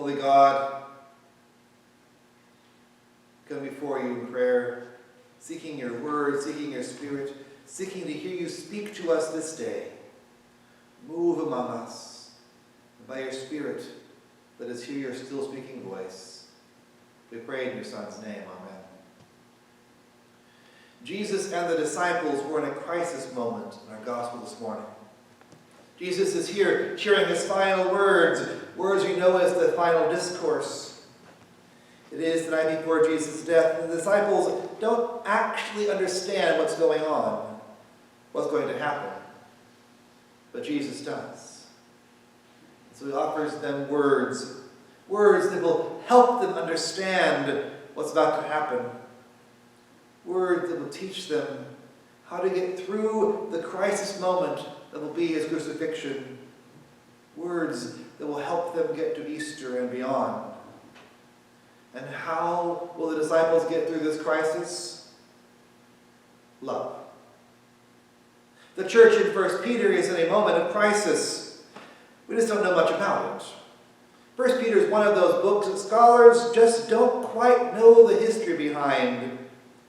Holy God, come before you in prayer, seeking your word, seeking your spirit, seeking to hear you speak to us this day. Move among us, and by your spirit, let us hear your still speaking voice. We pray in your Son's name, amen. Jesus and the disciples were in a crisis moment in our gospel this morning. Jesus is here sharing his final words we know as the final discourse. It is the night before Jesus' death, and the disciples don't actually understand what's going on, what's going to happen. But Jesus does. So he offers them words that will help them understand what's about to happen. Words that will teach them how to get through the crisis moment that will be his crucifixion. Words that will help them get to Easter and beyond. And how will the disciples get through this crisis? Love. The church in 1 Peter is in a moment of crisis. We just don't know much about it. 1 Peter is one of those books that scholars just don't quite know the history behind,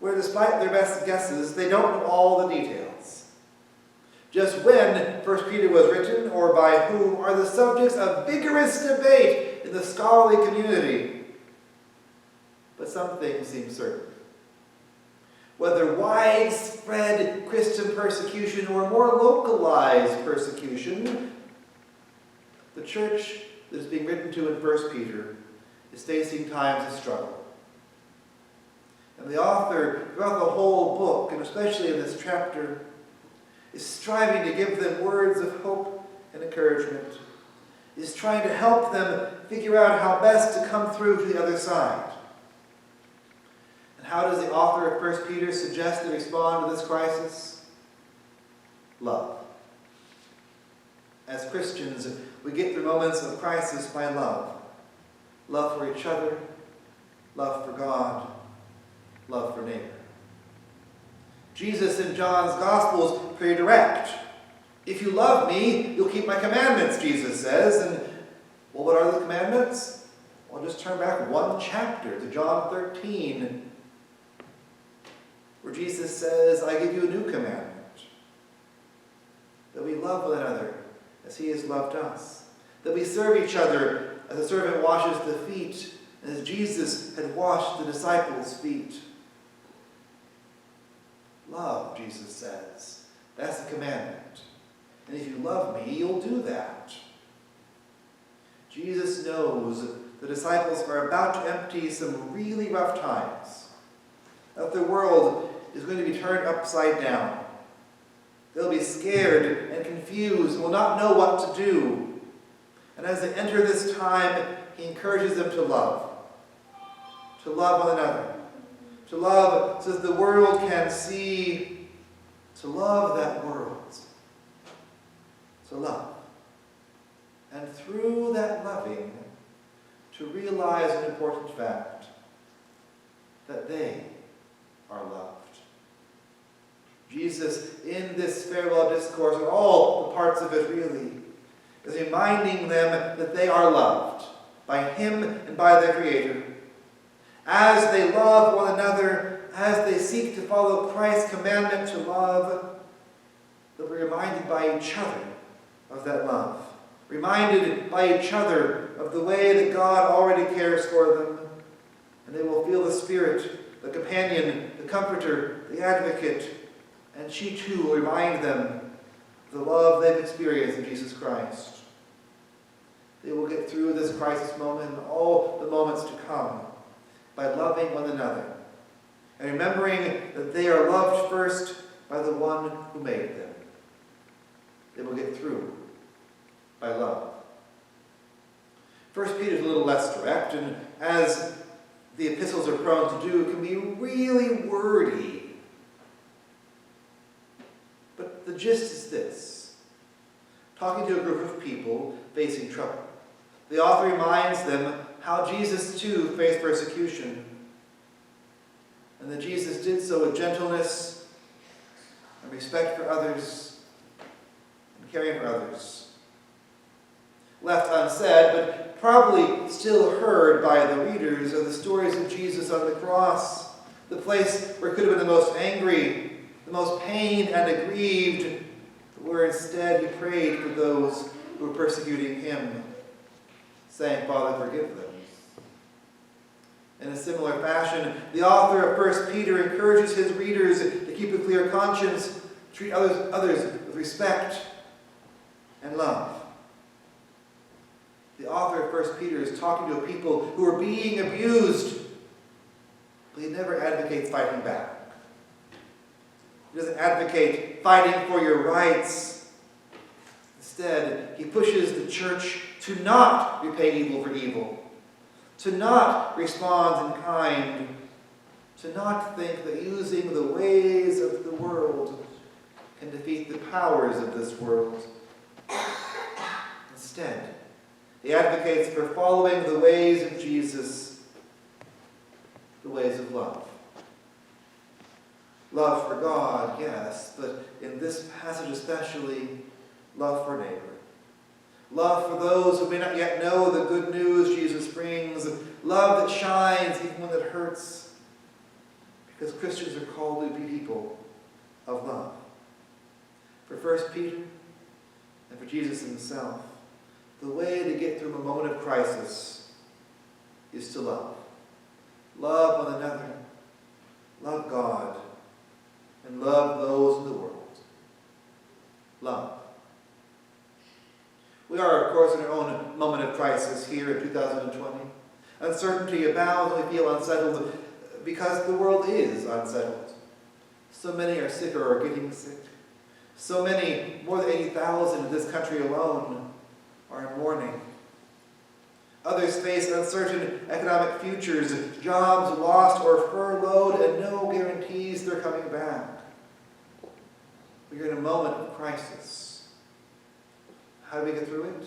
where despite their best guesses, they don't know all the details. Just when 1 Peter was written, or by whom, are the subjects of vigorous debate in the scholarly community. But some things seem certain. Whether widespread Christian persecution or more localized persecution, the church that is being written to in 1 Peter is facing times of struggle. And the author, throughout the whole book, and especially in this chapter, is striving to give them words of hope and encouragement, is trying to help them figure out how best to come through to the other side. And how does the author of 1 Peter suggest they respond to this crisis? Love. As Christians, we get through moments of crisis by love. Love for each other, love for God, love for neighbor. Jesus in John's Gospel is pretty direct. If you love me, you'll keep my commandments, Jesus says. And, well, what are the commandments? Well, just turn back one chapter to John 13, where Jesus says, I give you a new commandment, that we love one another as he has loved us, that we serve each other as a servant washes the feet, and as Jesus had washed the disciples' feet. Love, Jesus says. That's the commandment. And if you love me, you'll do that. Jesus knows the disciples are about to empty some really rough times. That the world is going to be turned upside down. They'll be scared and confused and will not know what to do. And as they enter this time, he encourages them to love. To love one another. To love so that the world can see. To love that world. To love. And through that loving, to realize an important fact. That they are loved. Jesus, in this farewell discourse, and all the parts of it really, is reminding them that they are loved by him and by their Creator. As they love one another, as they seek to follow Christ's commandment to love, they'll be reminded by each other of that love. Reminded by each other of the way that God already cares for them. And they will feel the Spirit, the companion, the comforter, the advocate, and she too will remind them of the love they've experienced in Jesus Christ. They will get through this crisis moment and all the moments to come by loving one another and remembering that they are loved first by the one who made them. They will get through by love. 1 Peter is a little less direct, and as the epistles are prone to do, can be really wordy. But the gist is this. Talking to a group of people facing trouble, the author reminds them how Jesus too faced persecution, and that Jesus did so with gentleness and respect for others and caring for others. Left unsaid, but probably still heard by the readers, are the stories of Jesus on the cross, the place where he could have been the most angry, the most pained and aggrieved, but where instead he prayed for those who were persecuting him, saying, Father, forgive them. In a similar fashion, the author of 1 Peter encourages his readers to keep a clear conscience, treat others with respect and love. The author of 1 Peter is talking to a people who are being abused, but he never advocates fighting back. He doesn't advocate fighting for your rights. Instead, he pushes the church to not repay evil for evil, to not respond in kind, to not think that using the ways of the world can defeat the powers of this world. Instead, he advocates for following the ways of Jesus, the ways of love. Love for God, yes, but in this passage especially, love for neighbor. Love for those who may not yet know the good news Jesus brings. Love that shines even when it hurts. Because Christians are called to be people of love. For 1 Peter and for Jesus himself, the way to get through a moment of crisis is to love. Love one another, love God, and love those in the world. Love. We are, of course, in our own moment of crisis here in 2020. Uncertainty abounds and we feel unsettled because the world is unsettled. So many are sick or are getting sick. So many, more than 80,000 in this country alone, are in mourning. Others face uncertain economic futures, jobs lost or furloughed, and no guarantees they're coming back. We are in a moment of crisis. How do we get through it?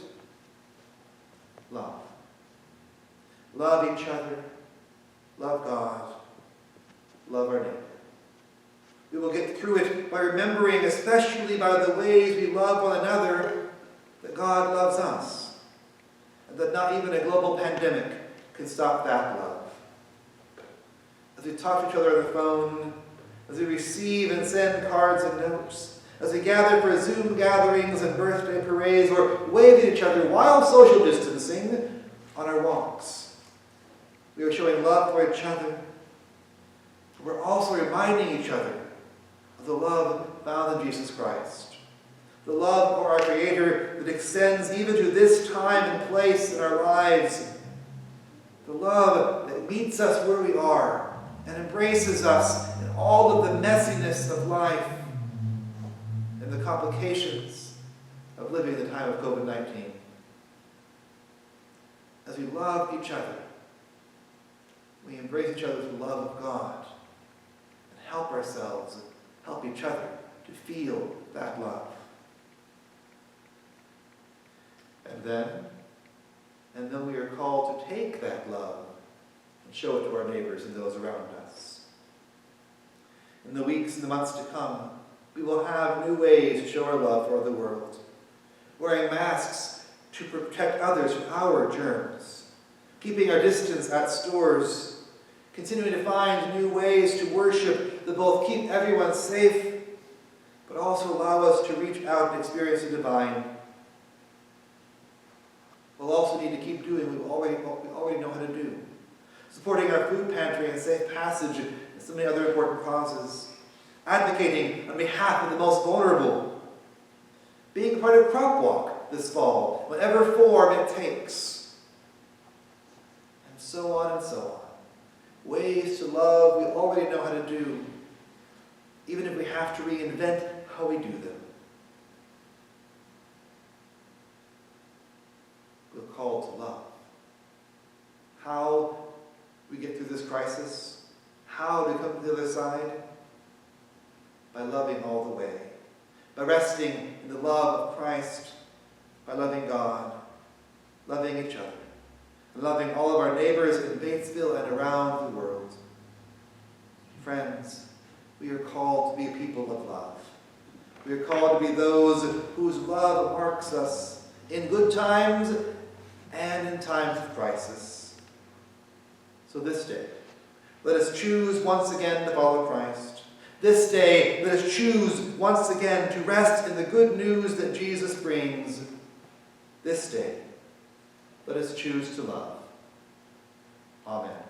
Love. Love each other. Love God. Love our neighbor. We will get through it by remembering, especially by the ways we love one another, that God loves us, and that not even a global pandemic can stop that love. As we talk to each other on the phone, as we receive and send cards and notes, as we gather for Zoom gatherings and birthday parades, or wave at each other while social distancing on our walks, we are showing love for each other. We're also reminding each other of the love found in Jesus Christ. The love for our Creator that extends even to this time and place in our lives. The love that meets us where we are and embraces us in all of the messiness of life and the complications of living in the time of COVID-19. As we love each other, we embrace each other with the love of God and help ourselves and help each other to feel that love. And then we are called to take that love and show it to our neighbors and those around us. In the weeks and the months to come, we will have new ways to show our love for the world. Wearing masks to protect others from our germs. Keeping our distance at stores. Continuing to find new ways to worship that both keep everyone safe, but also allow us to reach out and experience the divine. We'll also need to keep doing what we already know how to do. Supporting our food pantry and safe passage and so many other important causes. Advocating on behalf of the most vulnerable. Being part of Crop Walk this fall, whatever form it takes. And so on and so on. Ways to love we already know how to do, even if we have to reinvent how we do them. We're called to love. How we get through this crisis, how to come to the other side, by loving all the way, by resting in the love of Christ, by loving God, loving each other, and loving all of our neighbors in Batesville and around the world. Friends, we are called to be people of love. We are called to be those whose love marks us in good times, and in times of crisis. So this day, let us choose once again to follow Christ. This day, let us choose once again to rest in the good news that Jesus brings. This day, let us choose to love. Amen.